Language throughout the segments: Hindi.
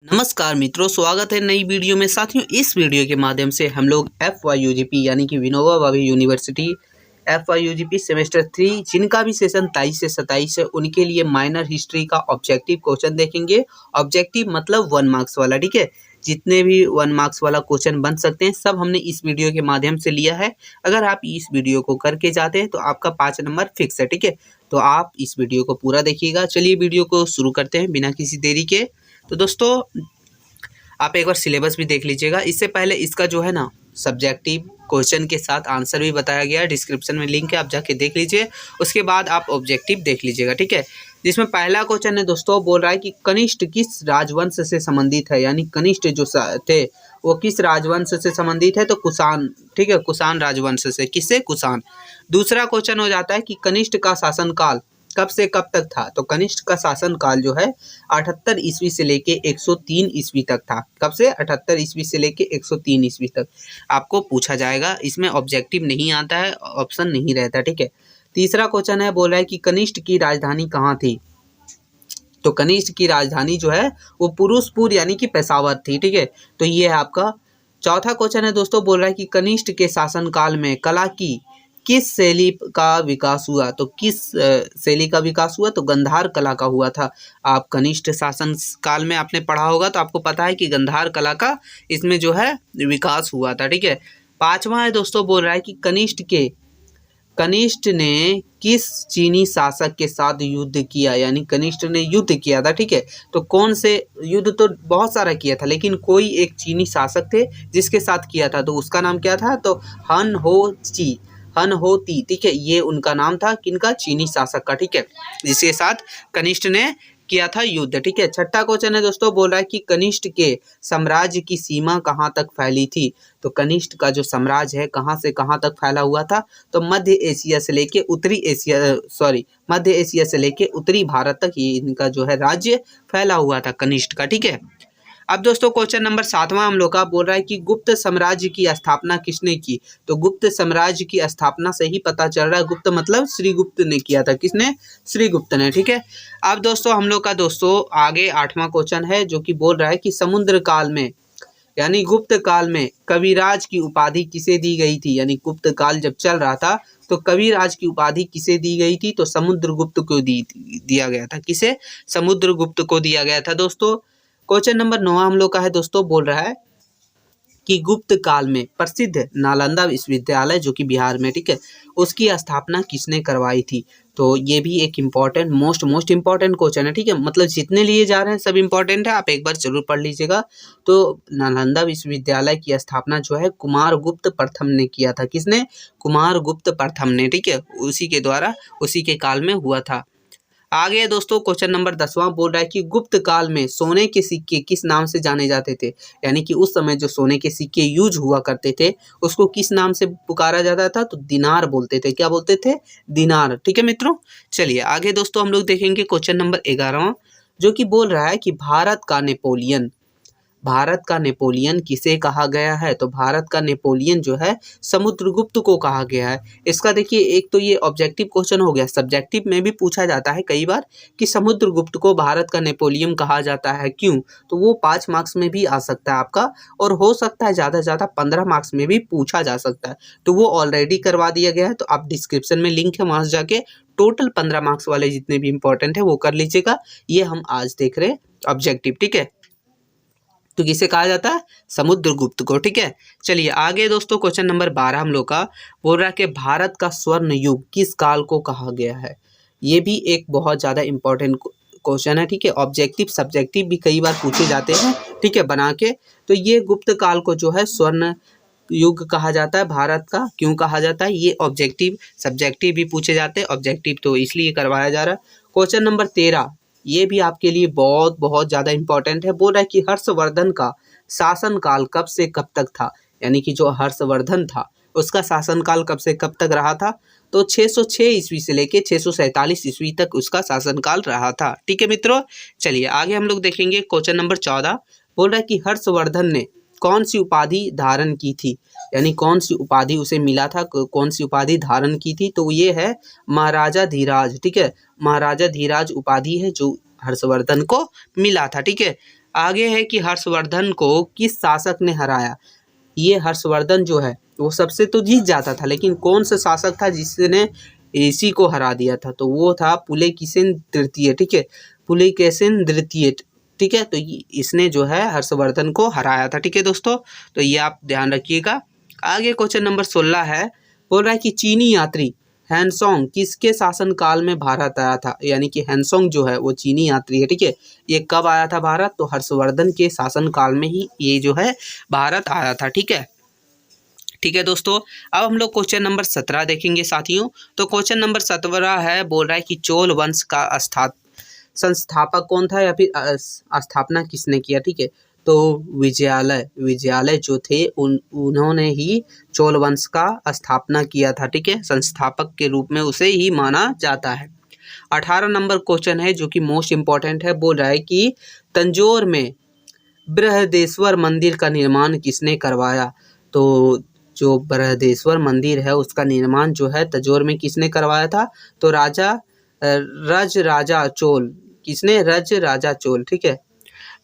नमस्कार मित्रों, स्वागत है नई वीडियो में। साथियों, इस वीडियो के माध्यम से हम लोग FYUGP यानी कि Vinoba Bhave university FYUGP semester 3 जिनका भी सेशन 23 से 27 है उनके लिए माइनर हिस्ट्री का ऑब्जेक्टिव क्वेश्चन देखेंगे। ऑब्जेक्टिव मतलब 1 मार्क्स वाला, ठीक है। जितने भी 1 मार्क्स वाला क्वेश्चन बन सकते हैं सब हमने इस वीडियो के माध्यम से लिया है। अगर आप इस वीडियो को करके जाते हैं तो आपका 5 नंबर फिक्स है, ठीक है। तो आप इस वीडियो को पूरा देखिएगा। चलिए वीडियो को शुरू करते हैं बिना किसी देरी के। तो दोस्तों, आप एक बार सिलेबस भी देख लीजिएगा। इससे पहले इसका जो है ना सब्जेक्टिव क्वेश्चन के साथ आंसर भी बताया गया है, डिस्क्रिप्शन में लिंक है, आप जाके देख लीजिए। उसके बाद आप ऑब्जेक्टिव देख लीजिएगा, ठीक है। जिसमें पहला क्वेश्चन है दोस्तों, बोल रहा है कि कनिष्ठ किस राजवंश से संबंधित है, यानी कनिष्ठ जो थे वो किस राजवंश से संबंधित है, तो कुषाण, ठीक है, कुषाण राजवंश से। किससे? कुषाण। दूसरा क्वेश्चन हो जाता है कि कनिष्ठ का शासनकाल कब से कब तक था, तो कनिष्ठ का शासन काल जो है 78 ईस्वी से लेके 103 ईस्वी तक था। कब से? 78 ईस्वी से लेके 103 ईस्वी तक आपको पूछा जाएगा। इसमें ऑब्जेक्टिव नहीं आता है, ऑप्शन नहीं रहता, ठीक है। तीसरा क्वेश्चन है, बोल रहा है कि कनिष्ठ की राजधानी कहाँ थी, तो कनिष्ठ की राजधानी जो है वो पुरुषपुर यानी कि पेशावर थी, ठीक है। तो ये है आपका। चौथा क्वेश्चन है दोस्तों, बोल रहा है कि कनिष्ठ के शासनकाल में कला की किस शैली का विकास हुआ, तो किस शैली का विकास हुआ, तो गंधार कला का हुआ था। आप कनिष्ठ शासन काल में आपने पढ़ा होगा तो आपको पता है कि गंधार कला का इसमें जो है विकास हुआ था, ठीक है। पांचवा है दोस्तों, बोल रहा है कि कनिष्ठ ने किस चीनी शासक के साथ युद्ध किया, यानी कनिष्ठ ने युद्ध किया था, ठीक है। तो कौन से युद्ध, तो बहुत सारा किया था लेकिन कोई एक चीनी शासक थे जिसके साथ किया था, तो उसका नाम क्या था, तो हन हो ती, ठीक है। ये उनका नाम था, किनका? चीनी शासक का, ठीक है, जिसके साथ कनिष्ठ ने किया था युद्ध, ठीक है। छठा क्वेश्चन है दोस्तों, बोल रहा है कि कनिष्ठ के साम्राज्य की सीमा कहाँ तक फैली थी, तो कनिष्ठ का जो साम्राज्य है कहाँ से कहाँ तक फैला हुआ था, तो मध्य एशिया से लेके उत्तरी भारत तक ये इनका जो है राज्य फैला हुआ था कनिष्ठ का, ठीक है। अब दोस्तों क्वेश्चन नंबर 7वां हम लोग का, बोल रहा है कि गुप्त साम्राज्य की स्थापना किसने की, तो गुप्त साम्राज्य की स्थापना से ही पता चल रहा है, गुप्त मतलब श्रीगुप्त ने किया था। किसने? श्रीगुप्त ने, ठीक है। अब दोस्तों हम लोग का आगे 8वां क्वेश्चन है जो कि बोल रहा है कि समुद्र काल में यानी गुप्त काल में कविराज की उपाधि किसे दी गई थी, यानी गुप्त काल जब चल रहा था तो कविराज की उपाधि किसे दी गई थी, तो समुद्रगुप्त को दिया गया था। किसे? समुद्रगुप्त को दिया गया था दोस्तों। क्वेश्चन नंबर 9 हम लोग का है दोस्तों, बोल रहा है कि गुप्त काल में प्रसिद्ध नालंदा विश्वविद्यालय जो कि बिहार में, ठीक है, उसकी स्थापना किसने करवाई थी, तो ये भी एक इम्पॉर्टेंट मोस्ट इम्पॉर्टेंट क्वेश्चन है, ठीक है। मतलब जितने लिए जा रहे हैं सब इम्पॉर्टेंट है, आप एक बार जरूर पढ़ लीजिएगा। तो नालंदा विश्वविद्यालय की स्थापना जो है कुमारगुप्त प्रथम ने किया था। किसने? कुमारगुप्त प्रथम ने, ठीक है, उसी के द्वारा उसी के काल में हुआ था। आगे दोस्तों क्वेश्चन नंबर 10वां, बोल रहा है कि गुप्त काल में सोने के सिक्के किस नाम से जाने जाते थे, यानी कि उस समय जो सोने के सिक्के यूज हुआ करते थे उसको किस नाम से पुकारा जाता था, तो दिनार बोलते थे। क्या बोलते थे? दिनार, ठीक है मित्रों। चलिए आगे दोस्तों हम लोग देखेंगे क्वेश्चन नंबर 11वां जो कि बोल रहा है कि भारत का नेपोलियन किसे कहा गया है, तो भारत का नेपोलियन जो है समुद्रगुप्त को कहा गया है। इसका देखिए, एक तो ये ऑब्जेक्टिव क्वेश्चन हो गया, सब्जेक्टिव में भी पूछा जाता है कई बार कि समुद्रगुप्त को भारत का नेपोलियन कहा जाता है, क्यों, तो वो 5 मार्क्स में भी आ सकता है आपका, और हो सकता है ज़्यादा से ज़्यादा 15 मार्क्स में भी पूछा जा सकता है। तो वो ऑलरेडी करवा दिया गया है, तो आप डिस्क्रिप्शन में लिंक है, वहाँ से जाके टोटल 15 मार्क्स वाले जितने भी इंपॉर्टेंट है वो कर लीजिएगा। ये हम आज देख रहे हैं ऑब्जेक्टिव, ठीक है। तो किसे कहा जाता है? समुद्रगुप्त को, ठीक है। चलिए आगे दोस्तों क्वेश्चन नंबर 12 हम लोग का, बोल रहा है कि भारत का स्वर्ण युग किस काल को कहा गया है। ये भी एक बहुत ज़्यादा इंपॉर्टेंट क्वेश्चन है, ठीक है। ऑब्जेक्टिव सब्जेक्टिव भी कई बार पूछे जाते हैं, ठीक है, बना के। तो ये गुप्त काल को जो है स्वर्ण युग कहा जाता है भारत का। क्यों कहा जाता है? ये ऑब्जेक्टिव सब्जेक्टिव भी पूछे जाते हैं, ऑब्जेक्टिव तो इसलिए करवाया जा रहा है। क्वेश्चन नंबर 13 ये भी आपके लिए बहुत ज़्यादा इंपॉर्टेंट है। बोल रहा है कि हर्षवर्धन का शासनकाल कब से कब तक था, यानी कि जो हर्षवर्धन था उसका शासनकाल कब से कब तक रहा था, तो 606 ईस्वी से लेके 647 ईस्वी तक उसका शासनकाल रहा था, ठीक है मित्रों। चलिए आगे हम लोग देखेंगे क्वेश्चन नंबर 14, बोल रहा है कि हर्षवर्धन ने कौन सी उपाधि धारण की थी, यानी कौन सी उपाधि उसे मिला था, कौन सी उपाधि धारण की थी, तो ये है महाराजा धीराज, ठीक है। महाराजा धीराज उपाधि है जो हर्षवर्धन को मिला था, ठीक है। आगे है कि हर्षवर्धन को किस शासक ने हराया। ये हर्षवर्धन जो है वो सबसे तो जीत जाता था, लेकिन कौन सा शासक था जिसने इसी को हरा दिया था, तो वो था पुलकेशिन तृतीय। ठीक है, पुलकेशिन तृतीय। ठीक है, तो इसने जो है हर्षवर्धन को हराया था। ठीक है दोस्तों, तो ये आप ध्यान रखिएगा। आगे क्वेश्चन नंबर 16 है, बोल रहा है कि चीनी यात्री हैंसोंग किसके शासन काल में भारत आया था। यानी कि हैंसोंग जो है वो चीनी यात्री है। ठीक है, ये कब आया था भारत, तो हर्षवर्धन के शासन काल में ही ये जो है भारत आया था। ठीक है, ठीक है दोस्तों, अब हम लोग क्वेश्चन नंबर 17 देखेंगे साथियों। तो क्वेश्चन नंबर 17 है, बोल रहा है कि चोल वंश का संस्थापक कौन था या फिर स्थापना किसने किया। ठीक है, तो विजयालय जो थे उन्होंने ही चोल वंश का स्थापना किया था। ठीक है, संस्थापक के रूप में उसे ही माना जाता है। 18 नंबर क्वेश्चन है जो कि मोस्ट इम्पॉर्टेंट है, बोल रहा है कि तंजौर में बृहदेश्वर मंदिर का निर्माण किसने करवाया। तो जो बृहदेश्वर मंदिर है उसका निर्माण जो है तंजौर में किसने करवाया था, तो राजा चोल। किसने, राजा चोल। ठीक है,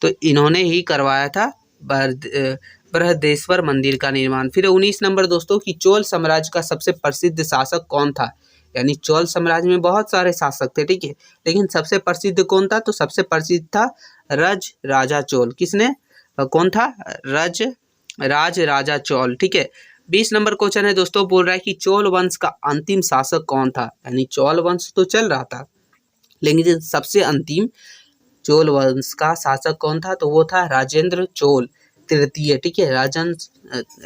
तो इन्होंने ही करवाया था बृहदेश्वर मंदिर का निर्माण। फिर 19 नंबर दोस्तों कि चोल साम्राज्य का सबसे प्रसिद्ध शासक कौन था। यानी चोल साम्राज्य में बहुत सारे शासक थे। ठीक है, लेकिन सबसे प्रसिद्ध कौन था, तो सबसे प्रसिद्ध था राजा चोल। किसने, कौन था, राजा चोल। ठीक है, 20 नंबर क्वेश्चन है दोस्तों, बोल रहा है कि चोल वंश का अंतिम शासक कौन था। यानी चोल वंश तो चल रहा था, लेकिन सबसे अंतिम चोल वंश का शासक कौन था, तो वो था राजेंद्र चोल तृतीय। ठीक है,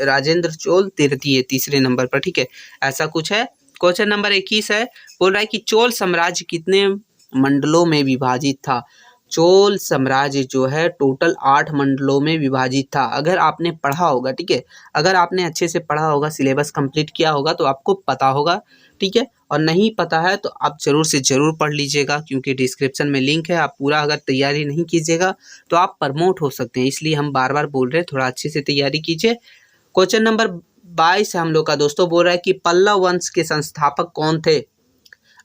राजेंद्र चोल तृतीय तीसरे नंबर पर। ठीक है, ऐसा कुछ है। क्वेश्चन नंबर 21 है, बोल रहा है कि चोल साम्राज्य कितने मंडलों में विभाजित था। चोल साम्राज्य जो है टोटल 8 मंडलों में विभाजित था। अगर आपने पढ़ा होगा, ठीक है, अगर आपने अच्छे से पढ़ा होगा, सिलेबस कंप्लीट किया होगा तो आपको पता होगा। ठीक है, और नहीं पता है तो आप जरूर से जरूर पढ़ लीजिएगा, क्योंकि डिस्क्रिप्शन में लिंक है। आप पूरा अगर तैयारी नहीं कीजिएगा तो आप प्रमोट हो सकते हैं, इसलिए हम बार बार बोल रहे हैं थोड़ा अच्छे से तैयारी कीजिए। क्वेश्चन नंबर 22 हम लोग का दोस्तों, बोल रहा है कि पल्लव वंश के संस्थापक कौन थे।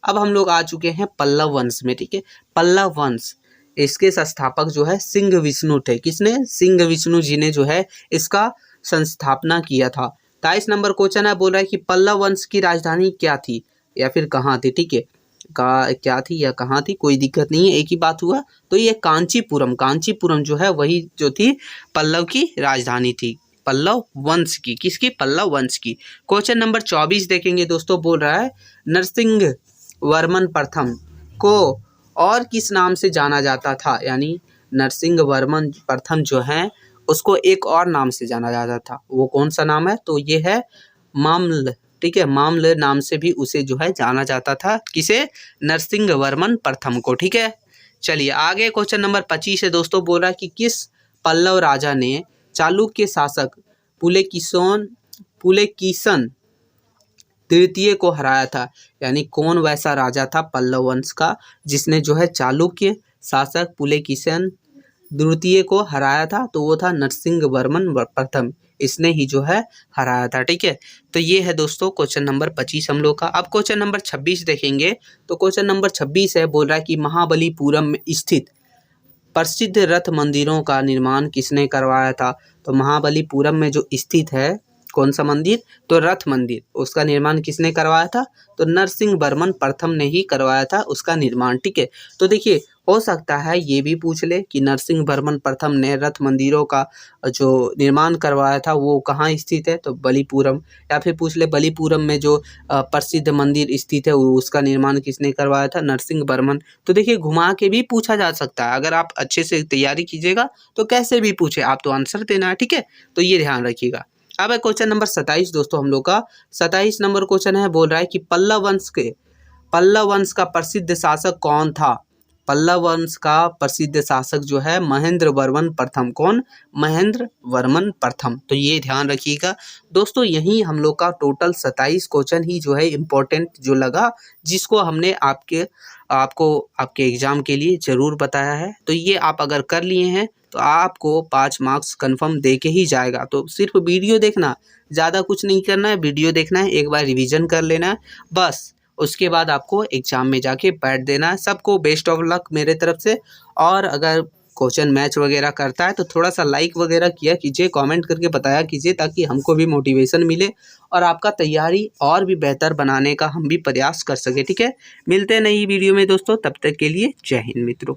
अब हम लोग आ चुके हैं पल्लव वंश में। ठीक है, पल्लव वंश, इसके संस्थापक जो है सिंह विष्णु थे। किसने, सिंह विष्णु जी ने जो है इसका संस्थापना किया था। 23 नंबर क्वेश्चन है, बोल रहा है कि पल्लव वंश की राजधानी क्या थी या फिर कहाँ थी। ठीक है, क्या थी या कहाँ थी, कोई दिक्कत नहीं है, एक ही बात हुआ। तो ये कांचीपुरम जो है वही जो थी पल्लव की राजधानी थी, पल्लव वंश की। किसकी, पल्लव वंश की। क्वेश्चन नंबर 24 देखेंगे दोस्तों, बोल रहा है नरसिंह वर्मन प्रथम को और किस नाम से जाना जाता था। यानी नरसिंह वर्मन प्रथम जो है उसको एक और नाम से जाना जाता था, वो कौन सा नाम है, तो ये है मामल। ठीक है, मामल नाम से भी उसे जो है जाना जाता था। किसे, नरसिंह वर्मन प्रथम को। ठीक है, चलिए आगे क्वेश्चन नंबर 25 है दोस्तों, बोल रहा है कि किस पल्लव राजा ने चालुक्य शासक पुलकेशिन तृतीय को हराया था। यानी कौन वैसा राजा था पल्लव वंश का जिसने जो है चालुक्य शासक पुलकेशिन द्वितीय को हराया था, तो वो था नरसिंह वर्मन प्रथम। इसने ही जो है हराया था। ठीक है, तो ये है दोस्तों क्वेश्चन नंबर 25 हम लोग का। अब क्वेश्चन नंबर 26 देखेंगे। तो क्वेश्चन नंबर 26 है, बोल रहा है कि महाबलीपुरम में स्थित प्रसिद्ध रथ मंदिरों का निर्माण किसने करवाया था। तो महाबलीपुरम में जो स्थित है कौन सा मंदिर, तो रथ मंदिर, उसका निर्माण किसने करवाया था, तो नरसिंह वर्मन प्रथम ने ही करवाया था उसका निर्माण। ठीक है, तो देखिए हो सकता है ये भी पूछ ले कि नरसिंह वर्मन प्रथम ने रथ मंदिरों का जो निर्माण करवाया था वो कहाँ स्थित है, तो बलीपुरम। या फिर पूछ ले बलीपुरम में जो प्रसिद्ध मंदिर स्थित है उसका निर्माण किसने करवाया था, नरसिंह वर्मन। तो देखिए घुमा के भी पूछा जा सकता है, अगर आप अच्छे से तैयारी कीजिएगा तो कैसे भी पूछे, आप तो आंसर देना है। ठीक है, तो ये ध्यान रखिएगा। अब है क्वेश्चन नंबर 27 दोस्तों हम लोग का। 27 नंबर क्वेश्चन है, बोल रहा है कि पल्लव वंश का प्रसिद्ध शासक कौन था। पल्लव वंश का प्रसिद्ध शासक जो है महेंद्र वर्मन प्रथम। कौन, महेंद्र वर्मन प्रथम। तो ये ध्यान रखिएगा दोस्तों, यही हम लोग का टोटल 27 क्वेश्चन ही जो है इम्पोर्टेंट जो लगा, जिसको हमने आपके एग्जाम के लिए ज़रूर बताया है। तो ये आप अगर कर लिए हैं तो आपको 5 मार्क्स कंफर्म दे के ही जाएगा। तो सिर्फ वीडियो देखना, ज़्यादा कुछ नहीं करना है, वीडियो देखना है, एक बार रिवीजन कर लेना है बस, उसके बाद आपको एग्जाम में जाके बैठ देना है। सबको बेस्ट ऑफ लक मेरे तरफ से। और अगर क्वेश्चन मैच वगैरह करता है तो थोड़ा सा लाइक वगैरह किया कीजिए, कमेंट करके बताया कीजिए ताकि हमको भी मोटिवेशन मिले और आपका तैयारी और भी बेहतर बनाने का हम भी प्रयास कर सके। ठीक है, मिलते हैं नई वीडियो में दोस्तों, तब तक के लिए जय हिंद मित्रों।